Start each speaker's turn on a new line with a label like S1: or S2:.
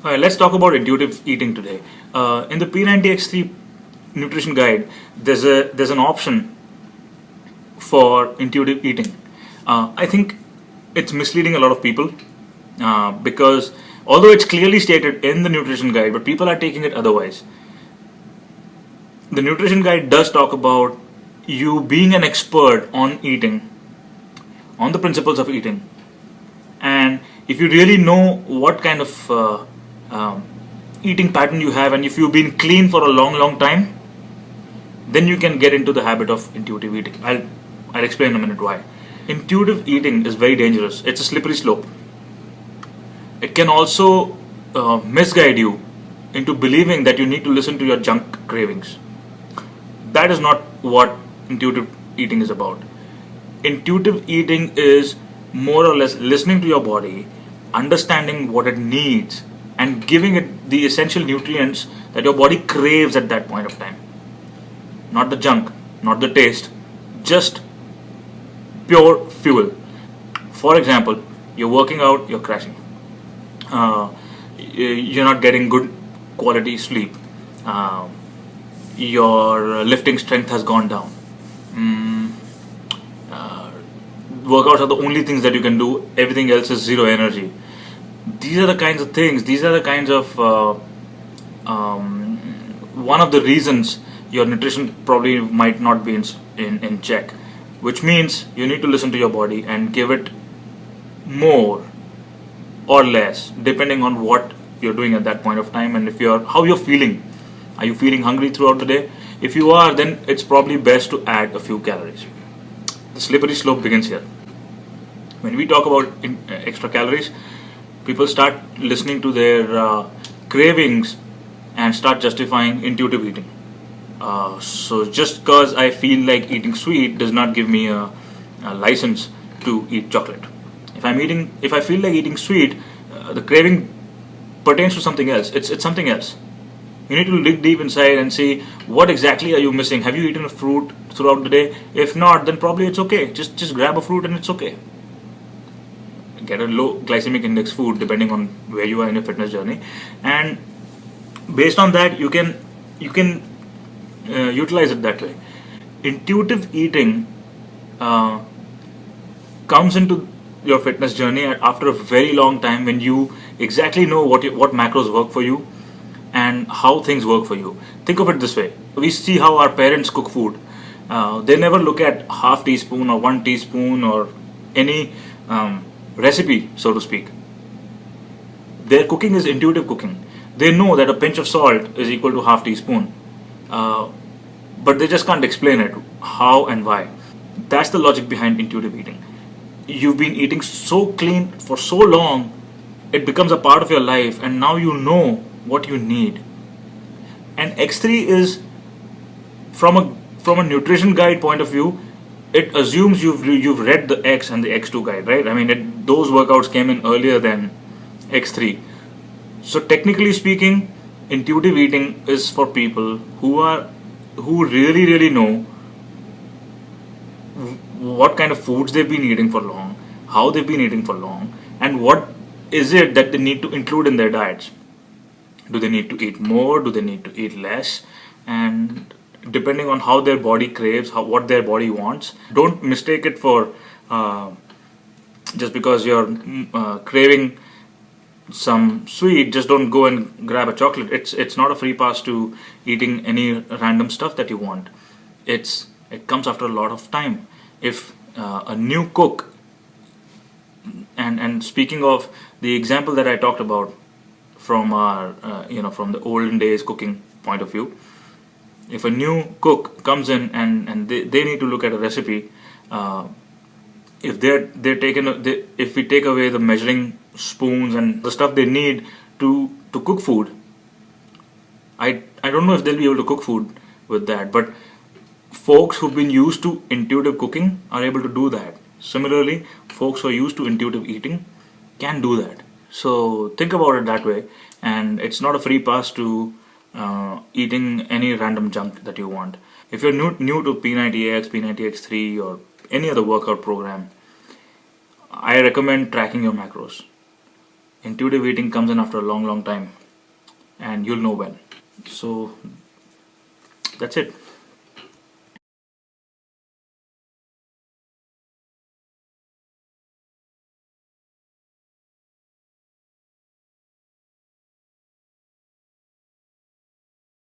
S1: Let's talk about intuitive eating today. In the P90X3 nutrition guide, there's an option for intuitive eating. I think it's misleading a lot of people because although it's clearly stated in the nutrition guide, but people are taking it otherwise. The nutrition guide does talk about you being an expert on eating, on the principles of eating, and if you really know what kind of eating pattern you have, and if you've been clean for a long time, then you can get into the habit of intuitive eating. I'll explain in a minute why. Intuitive eating is very dangerous. It's a slippery slope. It can also misguide you into believing that you need to listen to your junk cravings. That is not what intuitive eating is about. Intuitive eating is more or less listening to your body, understanding what it needs, and giving it the essential nutrients that your body craves at that point of time. Not the junk, not the taste, just pure fuel. For example, you're working out, you're crashing. You're not getting good quality sleep. Your lifting strength has gone down. Workouts are the only things that you can do. Everything else is zero energy. These are the kinds of things. These are the kinds of one of the reasons your nutrition probably might not be in check. Which means you need to listen to your body and give it more or less depending on what you're doing at that point of time, and how you're feeling. Are you feeling hungry throughout the day? If you are, then it's probably best to add a few calories. The slippery slope begins here. When we talk about extra calories, people start listening to their cravings and start justifying intuitive eating. So just because I feel like eating sweet does not give me a license to eat chocolate. If I feel like eating sweet, the craving pertains to something else. It's something else. You need to dig deep inside and see what exactly are you missing. Have you eaten a fruit throughout the day? If not, then probably it's okay. Just grab a fruit and it's okay. Get a low glycemic index food depending on where you are in your fitness journey, and based on that you can utilize it that way. Intuitive eating comes into your fitness journey after a very long time when you exactly know what macros work for you and how things work for you. Think of it this way. We see how our parents cook food. They never look at half teaspoon or 1 teaspoon or any recipe, so to speak. Their cooking is intuitive cooking. They know that a pinch of salt is equal to half teaspoon, but they just can't explain it, how and why. That's the logic behind intuitive eating. You've been eating so clean for so long, it becomes a part of your life, and now you know what you need. And X3 is, from a nutrition guide point of view, it assumes you've read the X and the X2 guide, right? I mean, those workouts came in earlier than X3. So technically speaking, intuitive eating is for people who really know what kind of foods they've been eating for long, how they've been eating for long, and what is it that they need to include in their diets. Do they need to eat more? Do they need to eat less? And depending on how their body craves, what their body wants. Don't mistake it for just because you're craving some sweet, just don't go and grab a chocolate. It's not a free pass to eating any random stuff that you want. It comes after a lot of time. If a new cook, and speaking of the example that I talked about from our from the olden days cooking point of view, if a new cook comes in and they need to look at a recipe, if if we take away the measuring spoons and the stuff they need to cook food, I don't know if they'll be able to cook food with that, but folks who've been used to intuitive cooking are able to do that. Similarly, folks who are used to intuitive eating can do that. So think about it that way, and it's not a free pass to eating any random junk that you want. If you're new to P90X, P90X3 or any other workout program, I recommend tracking your macros. Intuitive eating comes in after a long time, and you'll know when. So that's it.